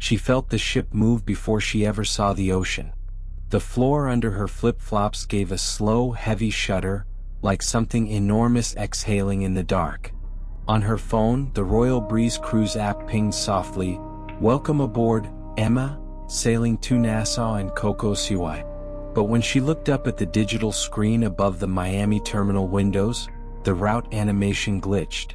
She felt the ship move before she ever saw the ocean. The floor under her flip-flops gave a slow, heavy shudder, like something enormous exhaling in the dark. On her phone, the Royal Breeze Cruise app pinged softly, "Welcome aboard, Emma, sailing to Nassau and CocoCay." But when she looked up at the digital screen above the Miami terminal windows, the route animation glitched.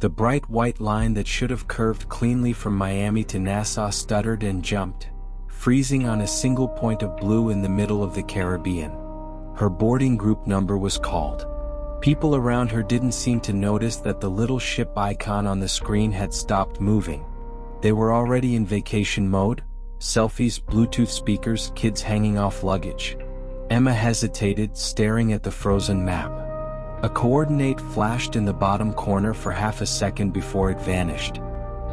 The bright white line that should have curved cleanly from Miami to Nassau stuttered and jumped, freezing on a single point of blue in the middle of the Caribbean. Her boarding group number was called. People around her didn't seem to notice that the little ship icon on the screen had stopped moving. They were already in vacation mode: selfies, Bluetooth speakers, kids hanging off luggage. Emma hesitated, staring at the frozen map. A coordinate flashed in the bottom corner for half a second before it vanished.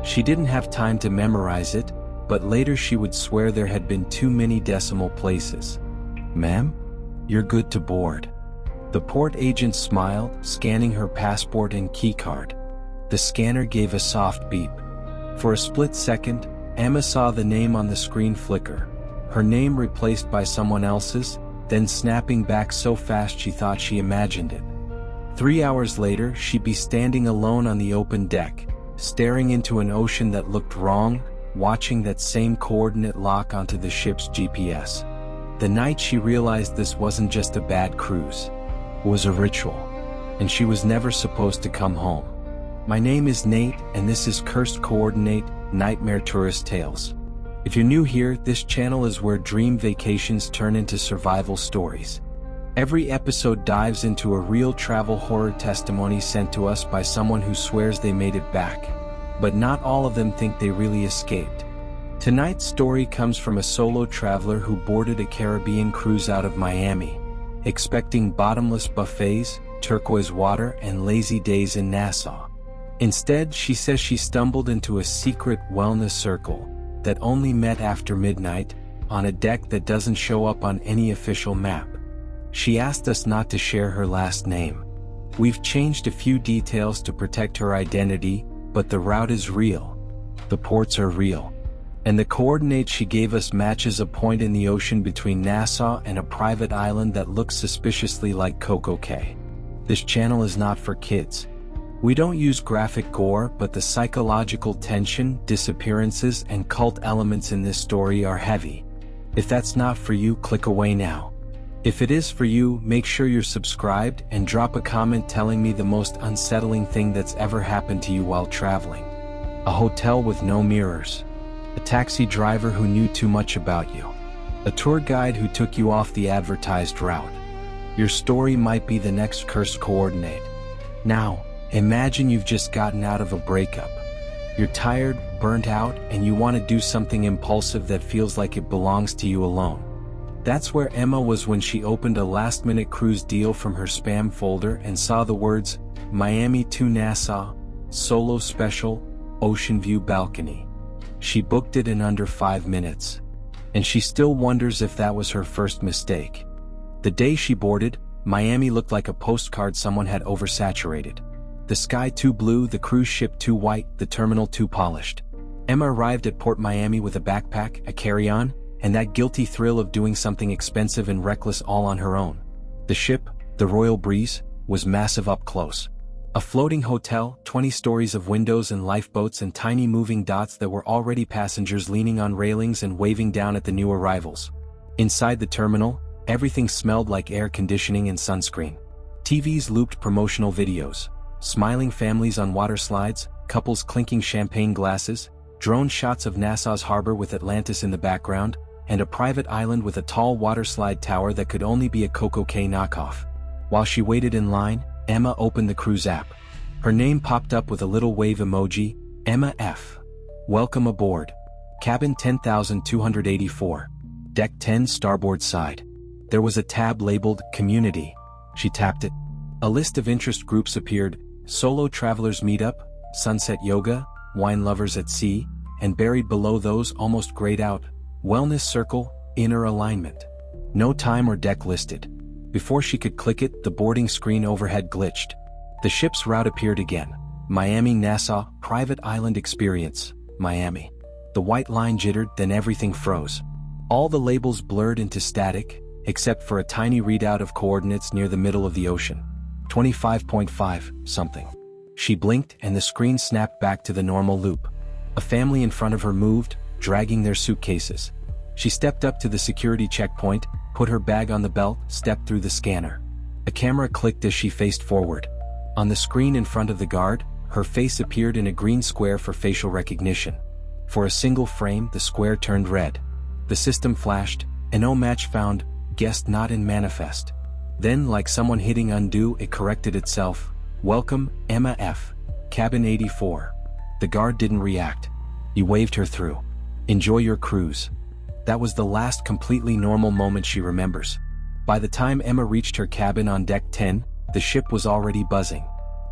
She didn't have time to memorize it, but later she would swear there had been too many decimal places. "Ma'am? You're good to board." The port agent smiled, scanning her passport and keycard. The scanner gave a soft beep. For a split second, Emma saw the name on the screen flicker. Her name replaced by someone else's, then snapping back so fast she thought she imagined it. 3 hours later, she'd be standing alone on the open deck, staring into an ocean that looked wrong, watching that same coordinate lock onto the ship's GPS. The night she realized this wasn't just a bad cruise. It was a ritual. And she was never supposed to come home. My name is Nate, and this is Cursed Coordinate, Nightmare Tourist Tales. If you're new here, this channel is where dream vacations turn into survival stories. Every episode dives into a real travel horror testimony sent to us by someone who swears they made it back. But not all of them think they really escaped. Tonight's story comes from a solo traveler who boarded a Caribbean cruise out of Miami, expecting bottomless buffets, turquoise water, and lazy days in Nassau. Instead, she says she stumbled into a secret wellness circle that only met after midnight, on a deck that doesn't show up on any official map. She asked us not to share her last name. We've changed a few details to protect her identity, but the route is real. The ports are real. And the coordinates she gave us matches a point in the ocean between Nassau and a private island that looks suspiciously like CocoCay. This channel is not for kids. We don't use graphic gore, but the psychological tension, disappearances, and cult elements in this story are heavy. If that's not for you, click away now. If it is for you, make sure you're subscribed and drop a comment telling me the most unsettling thing that's ever happened to you while traveling. A hotel with no mirrors. A taxi driver who knew too much about you. A tour guide who took you off the advertised route. Your story might be the next cursed coordinate. Now, imagine you've just gotten out of a breakup. You're tired, burnt out, and you want to do something impulsive that feels like it belongs to you alone. That's where Emma was when she opened a last-minute cruise deal from her spam folder and saw the words, "Miami to Nassau, Solo Special, Ocean View Balcony." She booked it in under 5 minutes. And she still wonders if that was her first mistake. The day she boarded, Miami looked like a postcard someone had oversaturated. The sky too blue, the cruise ship too white, the terminal too polished. Emma arrived at Port Miami with a backpack, a carry-on, and that guilty thrill of doing something expensive and reckless all on her own. The ship, the Royal Breeze, was massive up close. A floating hotel, 20 stories of windows and lifeboats and tiny moving dots that were already passengers leaning on railings and waving down at the new arrivals. Inside the terminal, everything smelled like air conditioning and sunscreen. TVs looped promotional videos. Smiling families on water slides, couples clinking champagne glasses, drone shots of Nassau's harbor with Atlantis in the background, and a private island with a tall waterslide tower that could only be a CocoCay knockoff. While she waited in line, Emma opened the cruise app. Her name popped up with a little wave emoji, Emma F. Welcome aboard. Cabin 10,284. Deck 10 starboard side. There was a tab labeled Community. She tapped it. A list of interest groups appeared: Solo Travelers Meetup, Sunset Yoga, Wine Lovers at Sea, and buried below those, almost grayed out, Wellness Circle, Inner Alignment. No time or deck listed. Before she could click it, the boarding screen overhead glitched. The ship's route appeared again. Miami-Nassau, Private Island Experience, Miami. The white line jittered, then everything froze. All the labels blurred into static, except for a tiny readout of coordinates near the middle of the ocean. 25.5 something. She blinked and the screen snapped back to the normal loop. A family in front of her moved, dragging their suitcases. She stepped up to the security checkpoint, put her bag on the belt, stepped through the scanner. A camera clicked as she faced forward. On the screen in front of the guard, her face appeared in a green square for facial recognition. For a single frame, the square turned red. The system flashed, "No match found, guest not in manifest." Then, like someone hitting undo, it corrected itself. "Welcome, Emma F. Cabin 84. The guard didn't react. He waved her through. "Enjoy your cruise." That was the last completely normal moment she remembers. By the time Emma reached her cabin on deck 10, the ship was already buzzing.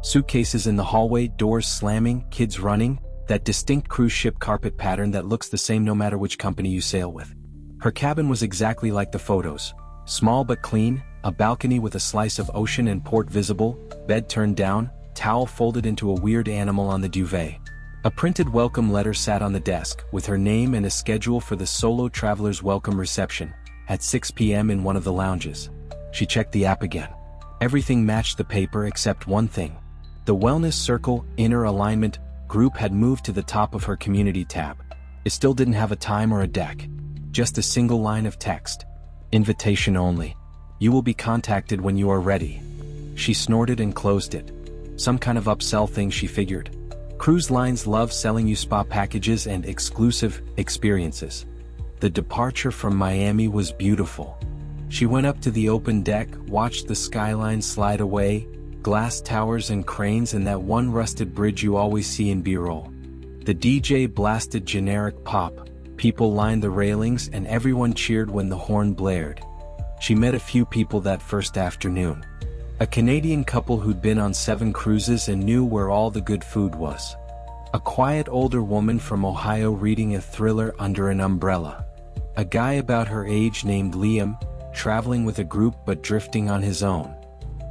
Suitcases in the hallway, doors slamming, kids running, that distinct cruise ship carpet pattern that looks the same no matter which company you sail with. Her cabin was exactly like the photos. Small but clean, a balcony with a slice of ocean and port visible, bed turned down, towel folded into a weird animal on the duvet. A printed welcome letter sat on the desk, with her name and a schedule for the solo traveler's welcome reception, at 6 p.m. in one of the lounges. She checked the app again. Everything matched the paper except one thing. The Wellness Circle, Inner Alignment, group had moved to the top of her community tab. It still didn't have a time or a deck. Just a single line of text. Invitation only. You will be contacted when you are ready. She snorted and closed it. Some kind of upsell thing, she figured. Cruise lines love selling you spa packages and exclusive experiences. The departure from Miami was beautiful. She went up to the open deck, watched the skyline slide away, glass towers and cranes and that one rusted bridge you always see in B-roll. The DJ blasted generic pop, people lined the railings and everyone cheered when the horn blared. She met a few people that first afternoon. A Canadian couple who'd been on 7 cruises and knew where all the good food was. A quiet older woman from Ohio reading a thriller under an umbrella. A guy about her age named Liam, traveling with a group but drifting on his own.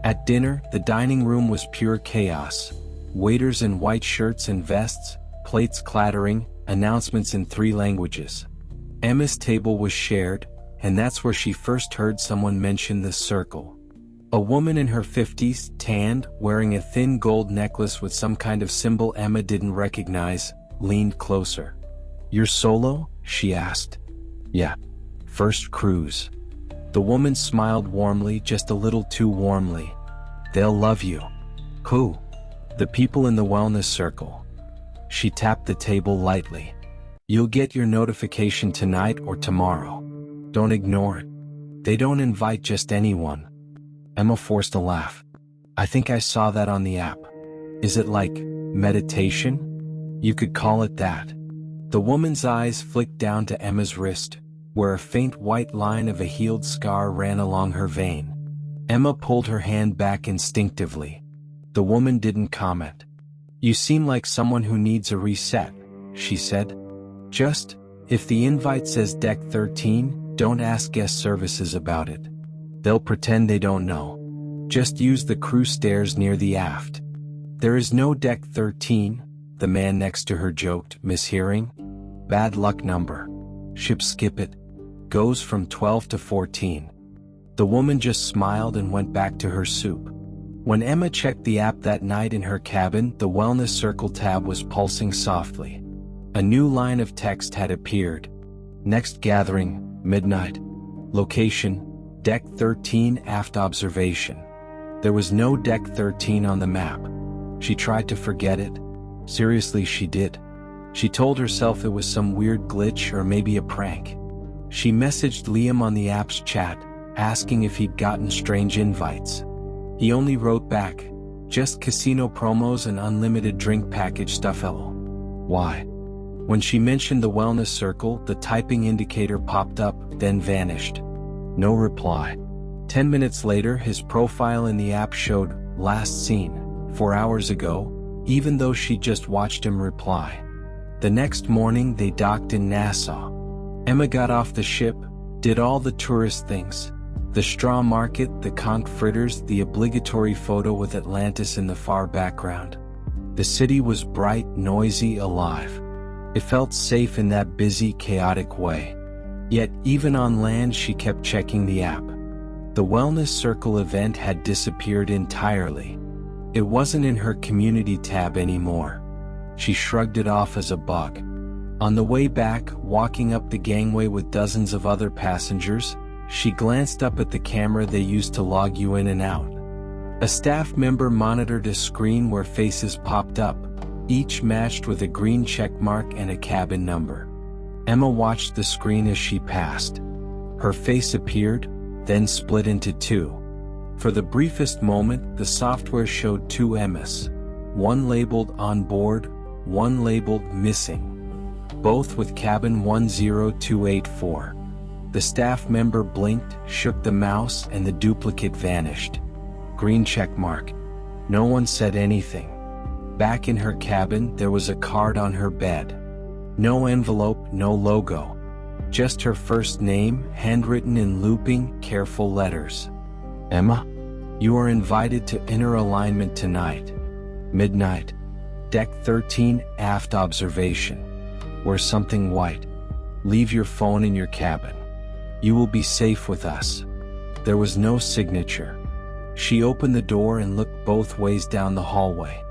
At dinner, the dining room was pure chaos. Waiters in white shirts and vests, plates clattering, announcements in 3 languages. Emma's table was shared, and that's where she first heard someone mention the circle. A woman in her 50s, tanned, wearing a thin gold necklace with some kind of symbol Emma didn't recognize, leaned closer. "You're solo?" she asked. "Yeah. First cruise." The woman smiled warmly, just a little too warmly. "They'll love you." "Who?" "The people in the Wellness Circle." She tapped the table lightly. "You'll get your notification tonight or tomorrow. Don't ignore it. They don't invite just anyone." Emma forced a laugh. "I think I saw that on the app. Is it like meditation?" "You could call it that." The woman's eyes flicked down to Emma's wrist, where a faint white line of a healed scar ran along her vein. Emma pulled her hand back instinctively. The woman didn't comment. "You seem like someone who needs a reset," she said. "Just, if the invite says Deck 13, don't ask guest services about it. They'll pretend they don't know. Just use the crew stairs near the aft." "There is no Deck 13, the man next to her joked, mishearing. "Bad luck number. Ships skip it. Goes from 12 to 14. The woman just smiled and went back to her soup. When Emma checked the app that night in her cabin, the Wellness Circle tab was pulsing softly. A new line of text had appeared. Next gathering, midnight. Location, Deck 13 aft observation. There was no Deck 13 on the map. She tried to forget it. Seriously, she did. She told herself it was some weird glitch or maybe a prank. She messaged Liam on the app's chat, asking if he'd gotten strange invites. He only wrote back, "Just casino promos and unlimited drink package stuff lol." Why? When she mentioned the Wellness Circle, the typing indicator popped up, then vanished. No reply. 10 minutes later, his profile in the app showed, "Last seen, 4 hours ago," even though she just watched him reply. The next morning, they docked in Nassau. Emma got off the ship, did all the tourist things. The straw market, the conch fritters, the obligatory photo with Atlantis in the far background. The city was bright, noisy, alive. It felt safe in that busy, chaotic way. Yet, even on land, she kept checking the app. The Wellness Circle event had disappeared entirely. It wasn't in her community tab anymore. She shrugged it off as a bug. On the way back, walking up the gangway with dozens of other passengers, she glanced up at the camera they used to log you in and out. A staff member monitored a screen where faces popped up, each matched with a green check mark and a cabin number. Emma watched the screen as she passed. Her face appeared, then split into two. For the briefest moment, the software showed two Emmas, one labeled on board, one labeled missing, both with cabin 10284. The staff member blinked, shook the mouse, and the duplicate vanished. Green check mark. No one said anything. Back in her cabin, there was a card on her bed. No envelope, no logo. Just her first name, handwritten in looping, careful letters. Emma, you are invited to inner alignment tonight. Midnight. Deck 13, aft observation. Wear something white. Leave your phone in your cabin. You will be safe with us. There was no signature. She opened the door and looked both ways down the hallway.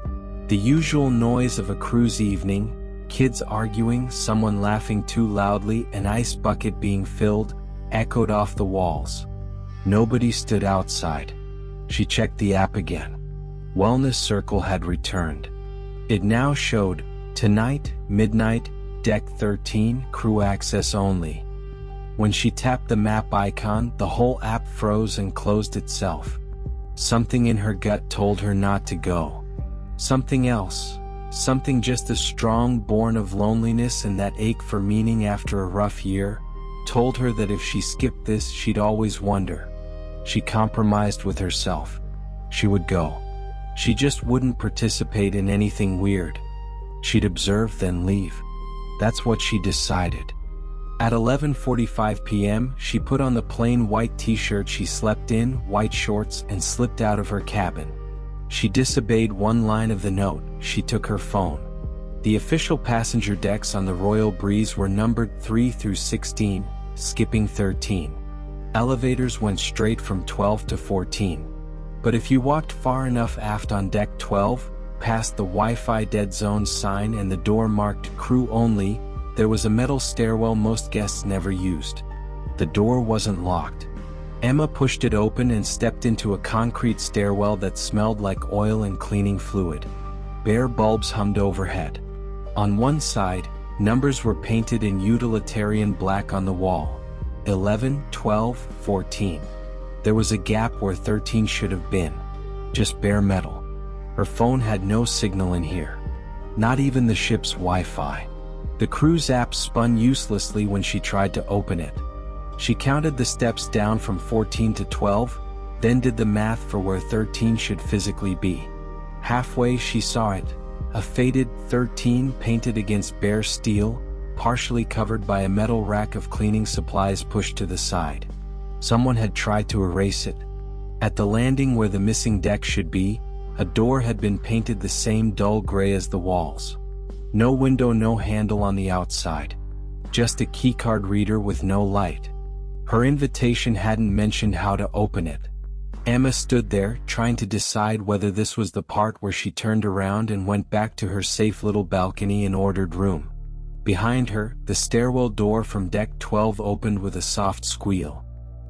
The usual noise of a cruise evening, kids arguing, someone laughing too loudly, an ice bucket being filled, echoed off the walls. Nobody stood outside. She checked the app again. Wellness Circle had returned. It now showed, tonight, midnight, deck 13, crew access only. When she tapped the map icon, the whole app froze and closed itself. Something in her gut told her not to go. Something else. Something just as strong, born of loneliness and that ache for meaning after a rough year, told her that if she skipped this, she'd always wonder. She compromised with herself. She would go. She just wouldn't participate in anything weird. She'd observe, then leave. That's what she decided. At 11:45 p.m., she put on the plain white t-shirt she slept in, white shorts, and slipped out of her cabin. She disobeyed one line of the note. She took her phone. The official passenger decks on the Royal Breeze were numbered 3 through 16, skipping 13. Elevators went straight from 12 to 14. But if you walked far enough aft on deck 12, past the Wi-Fi dead zone sign and the door marked crew only, there was a metal stairwell most guests never used. The door wasn't locked. Emma pushed it open and stepped into a concrete stairwell that smelled like oil and cleaning fluid. Bare bulbs hummed overhead. On one side, numbers were painted in utilitarian black on the wall. 11, 12, 14. There was a gap where 13 should have been. Just bare metal. Her phone had no signal in here. Not even the ship's Wi-Fi. The cruise app spun uselessly when she tried to open it. She counted the steps down from 14 to 12, then did the math for where 13 should physically be. Halfway she saw it, a faded 13 painted against bare steel, partially covered by a metal rack of cleaning supplies pushed to the side. Someone had tried to erase it. At the landing where the missing deck should be, a door had been painted the same dull gray as the walls. No window, no handle on the outside. Just a keycard reader with no light. Her invitation hadn't mentioned how to open it. Emma stood there, trying to decide whether this was the part where she turned around and went back to her safe little balcony and ordered room. Behind her, the stairwell door from deck 12 opened with a soft squeal.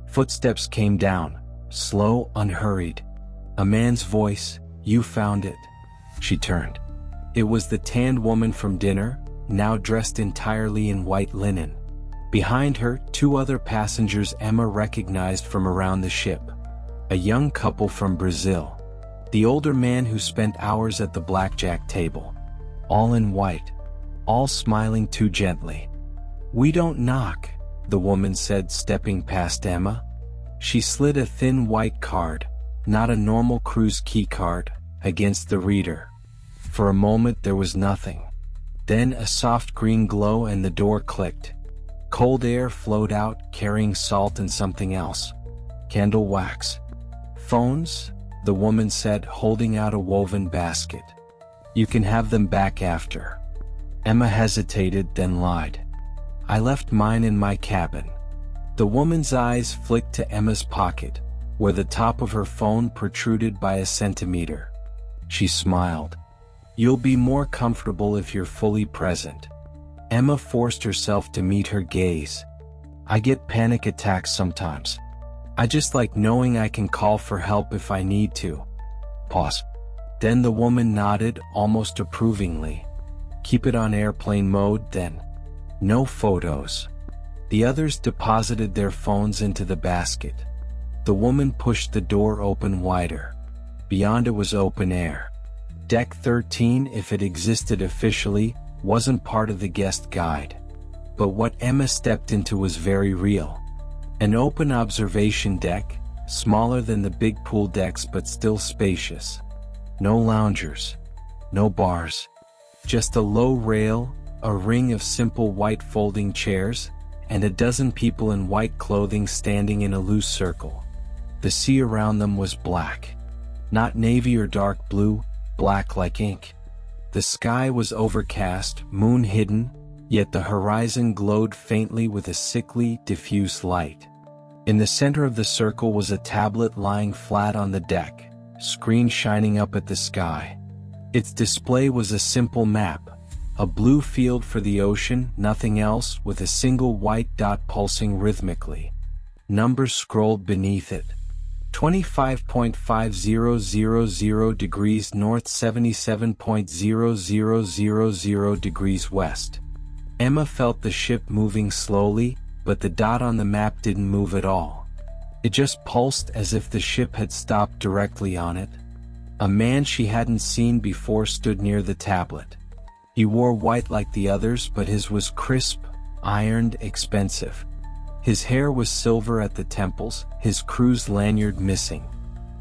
Footsteps came down, slow, unhurried. A man's voice, "You found it." She turned. It was the tanned woman from dinner, now dressed entirely in white linen. Behind her, two other passengers Emma recognized from around the ship. A young couple from Brazil. The older man who spent hours at the blackjack table. All in white. All smiling too gently. "We don't knock," the woman said, stepping past Emma. She slid a thin white card, not a normal cruise key card, against the reader. For a moment there was nothing. Then a soft green glow and the door clicked. Cold air flowed out, carrying salt and something else. Candle wax. "Phones?" the woman said, holding out a woven basket. "You can have them back after." Emma hesitated, then lied. I left mine in my cabin. The woman's eyes flicked to Emma's pocket, where the top of her phone protruded by a centimeter. She smiled. You'll be more comfortable if you're fully present. Emma forced herself to meet her gaze. I get panic attacks sometimes. I just like knowing I can call for help if I need to. Pause. Then the woman nodded, almost approvingly. Keep it on airplane mode then. No photos. The others deposited their phones into the basket. The woman pushed the door open wider. Beyond it was open air. Deck 13, if it existed officially, wasn't part of the guest guide. But what Emma stepped into was very real. An open observation deck, smaller than the big pool decks but still spacious. No loungers. No bars. Just a low rail, a ring of simple white folding chairs, and a dozen people in white clothing standing in a loose circle. The sea around them was black. Not navy or dark blue, black like ink. The sky was overcast, moon hidden, yet the horizon glowed faintly with a sickly, diffuse light. In the center of the circle was a tablet lying flat on the deck, screen shining up at the sky. Its display was a simple map, a blue field for the ocean, nothing else, with a single white dot pulsing rhythmically. Numbers scrolled beneath it. 25.5000 degrees north, 77.0000 degrees west. Emma felt the ship moving slowly, but the dot on the map didn't move at all. It just pulsed as if the ship had stopped directly on it. A man she hadn't seen before stood near the tablet. He wore white like the others, but his was crisp, ironed, expensive. His hair was silver at the temples, his crew's lanyard missing.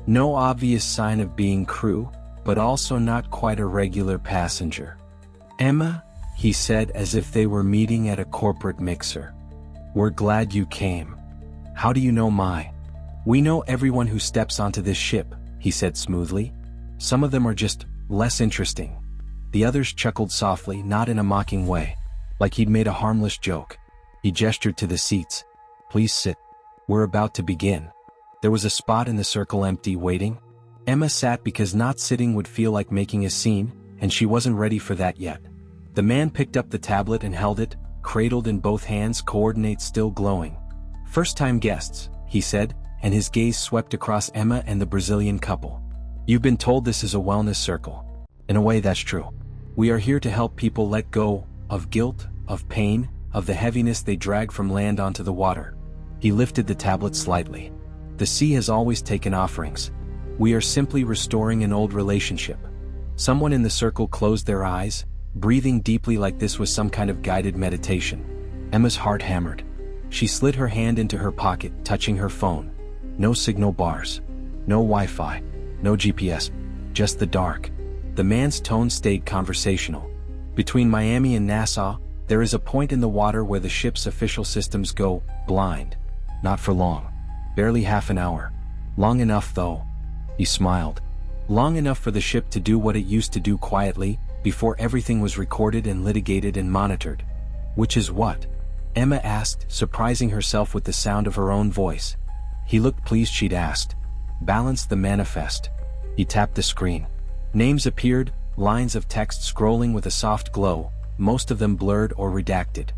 No obvious sign of being crew, but also not quite a regular passenger. Emma, he said as if they were meeting at a corporate mixer. We're glad you came. How do you know my? We know everyone who steps onto this ship, he said smoothly. Some of them are just less interesting. The others chuckled softly, not in a mocking way, like he'd made a harmless joke. He gestured to the seats. Please sit. We're about to begin. There was a spot in the circle empty, waiting. Emma sat because not sitting would feel like making a scene, and she wasn't ready for that yet. The man picked up the tablet and held it, cradled in both hands, coordinates still glowing. First-time guests, he said, and his gaze swept across Emma and the Brazilian couple. You've been told this is a wellness circle. In a way, that's true. We are here to help people let go of guilt, of pain, of the heaviness they drag from land onto the water. He lifted the tablet slightly. The sea has always taken offerings. We are simply restoring an old relationship. Someone in the circle closed their eyes, breathing deeply like this was some kind of guided meditation. Emma's heart hammered. She slid her hand into her pocket, touching her phone. No signal bars. No Wi-Fi. No GPS. Just the dark. The man's tone stayed conversational. Between Miami and Nassau, there is a point in the water where the ship's official systems go blind. Not for long. Barely half an hour. Long enough though. He smiled. Long enough for the ship to do what it used to do quietly, before everything was recorded and litigated and monitored. Which is what? Emma asked, surprising herself with the sound of her own voice. He looked pleased she'd asked. Balance the manifest. He tapped the screen. Names appeared, lines of text scrolling with a soft glow, most of them blurred or redacted.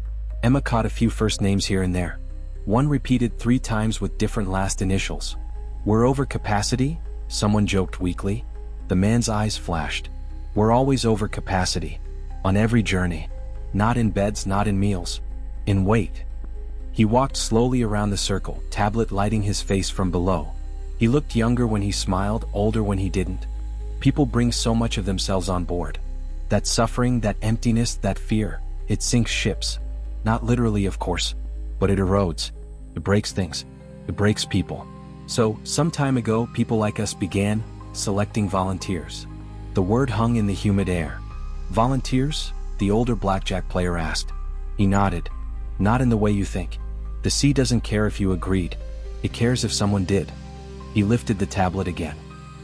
Emma caught a few first names here and there. One repeated 3 times with different last initials. We're over capacity? Someone joked weakly. The man's eyes flashed. We're always over capacity. On every journey. Not in beds, not in meals. In weight. He walked slowly around the circle, tablet lighting his face from below. He looked younger when he smiled, older when he didn't. People bring so much of themselves on board. That suffering, that emptiness, that fear, it sinks ships. Not literally, of course, but it erodes. It breaks things. It breaks people. So, some time ago, people like us began selecting volunteers. The word hung in the humid air. Volunteers? The older blackjack player asked. He nodded. Not in the way you think. The sea doesn't care if you agreed. It cares if someone did. He lifted the tablet again.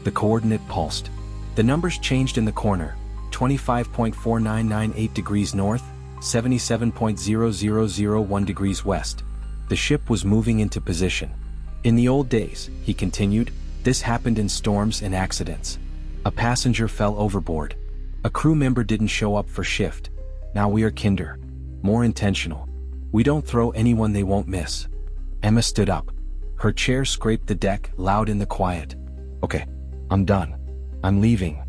The coordinate pulsed. The numbers changed in the corner. 25.4998 degrees north, 77.0001 degrees west. The ship was moving into position. In the old days, he continued, this happened in storms and accidents. A passenger fell overboard. A crew member didn't show up for shift. Now we are kinder. More intentional. We don't throw anyone they won't miss. Emma stood up. Her chair scraped the deck, loud in the quiet. Okay, I'm done. I'm leaving.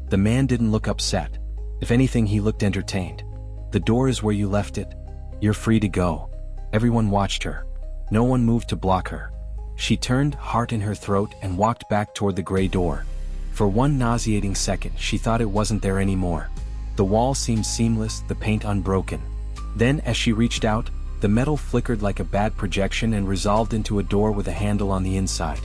The man didn't look upset. If anything, he looked entertained. The door is where you left it. You're free to go. Everyone watched her. No one moved to block her. She turned, heart in her throat, and walked back toward the gray door. For one nauseating second, she thought it wasn't there anymore. The wall seemed seamless, the paint unbroken. Then, as she reached out, the metal flickered like a bad projection and resolved into a door with a handle on the inside.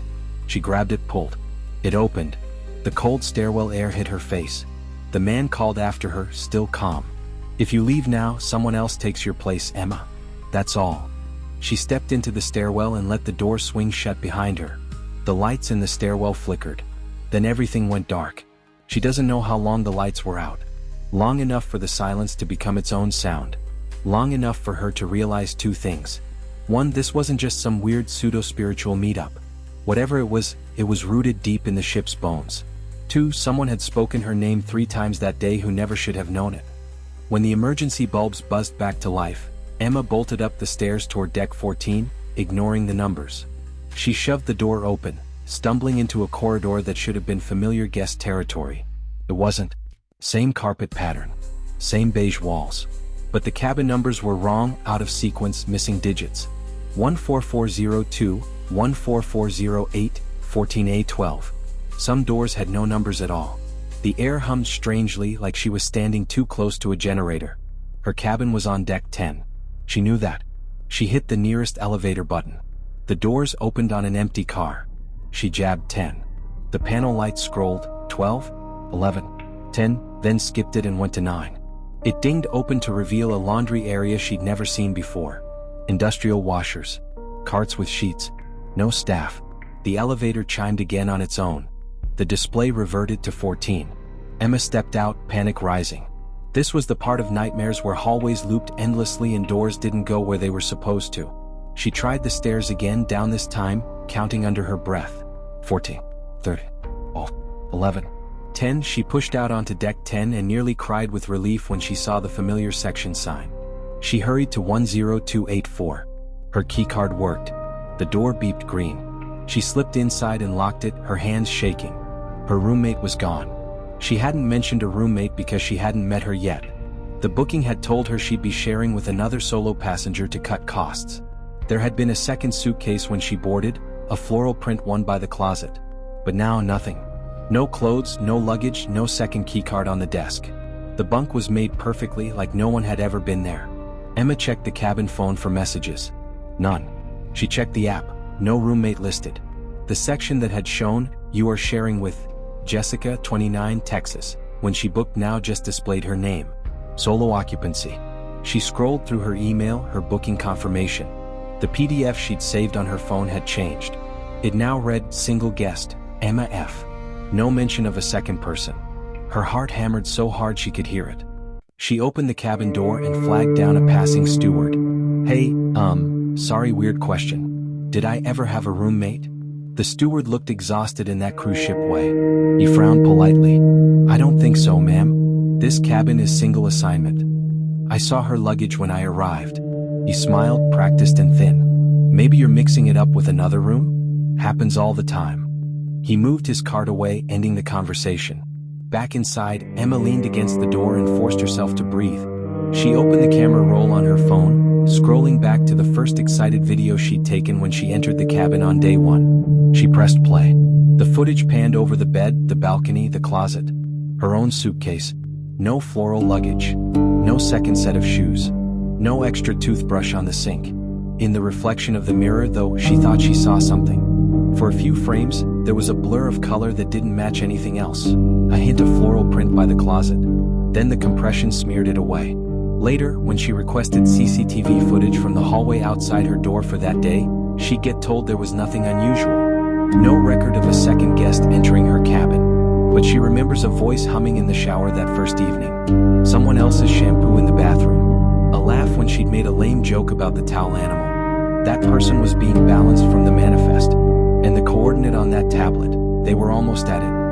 She grabbed it, pulled. It opened. The cold stairwell air hit her face. The man called after her, still calm. If you leave now, someone else takes your place, Emma. That's all. She stepped into the stairwell and let the door swing shut behind her. The lights in the stairwell flickered. Then everything went dark. She doesn't know how long the lights were out. Long enough for the silence to become its own sound. Long enough for her to realize two things. One, this wasn't just some weird pseudo-spiritual meetup. Whatever it was rooted deep in the ship's bones. Two, someone had spoken her name 3 times that day who never should have known it. When the emergency bulbs buzzed back to life, Emma bolted up the stairs toward deck 14, ignoring the numbers. She shoved the door open, stumbling into a corridor that should have been familiar guest territory. It wasn't. Same carpet pattern. Same beige walls. But the cabin numbers were wrong, out of sequence, missing digits. 14402, 14408, 14A12. Some doors had no numbers at all. The air hummed strangely, like she was standing too close to a generator. Her cabin was on deck 10. She knew that. She hit the nearest elevator button. The doors opened on an empty car. She jabbed 10. The panel light scrolled 12, 11, 10, then skipped it and went to 9. It dinged open to reveal a laundry area she'd never seen before. Industrial washers. Carts with sheets. No staff. The elevator chimed again on its own. The display reverted to 14. Emma stepped out, panic rising. This was the part of nightmares where hallways looped endlessly and doors didn't go where they were supposed to. She tried the stairs again, down this time, counting under her breath. 14, 13, 11, 10. She pushed out onto deck 10 and nearly cried with relief when she saw the familiar section sign. She hurried to 10284. Her keycard worked. The door beeped green. She slipped inside and locked it, her hands shaking. Her roommate was gone. She hadn't mentioned a roommate because she hadn't met her yet. The booking had told her she'd be sharing with another solo passenger to cut costs. There had been a second suitcase when she boarded, a floral print one by the closet. But now nothing. No clothes, no luggage, no second keycard on the desk. The bunk was made perfectly, like no one had ever been there. Emma checked the cabin phone for messages. None. She checked the app. No roommate listed. The section that had shown, "You are sharing with Jessica, 29, Texas," when she booked now just displayed her name. Solo occupancy. She scrolled through her email, her booking confirmation. The PDF she'd saved on her phone had changed. It now read, "Single guest, Emma F." No mention of a second person. Her heart hammered so hard she could hear it. She opened the cabin door and flagged down a passing steward. "Hey, sorry, weird question. Did I ever have a roommate?" The steward looked exhausted in that cruise ship way. He frowned politely. "I don't think so, ma'am. This cabin is single assignment. I saw her luggage when I arrived." He smiled, practiced and thin. "Maybe you're mixing it up with another room? Happens all the time." He moved his cart away, ending the conversation. Back inside, Emma leaned against the door and forced herself to breathe. She opened the camera roll on her phone, scrolling back to the first excited video she'd taken when she entered the cabin on day 1. She pressed play. The footage panned over the bed, the balcony, the closet. Her own suitcase. No floral luggage. No second set of shoes. No extra toothbrush on the sink. In the reflection of the mirror, though, she thought she saw something. For a few frames, there was a blur of color that didn't match anything else. A hint of floral print by the closet. Then the compression smeared it away. Later, when she requested CCTV footage from the hallway outside her door for that day, she'd get told there was nothing unusual. No record of a second guest entering her cabin. But she remembers a voice humming in the shower that first evening. Someone else's shampoo in the bathroom. A laugh when she'd made a lame joke about the towel animal. That person was being balanced from the manifest. And the coordinate on that tablet, they were almost at it.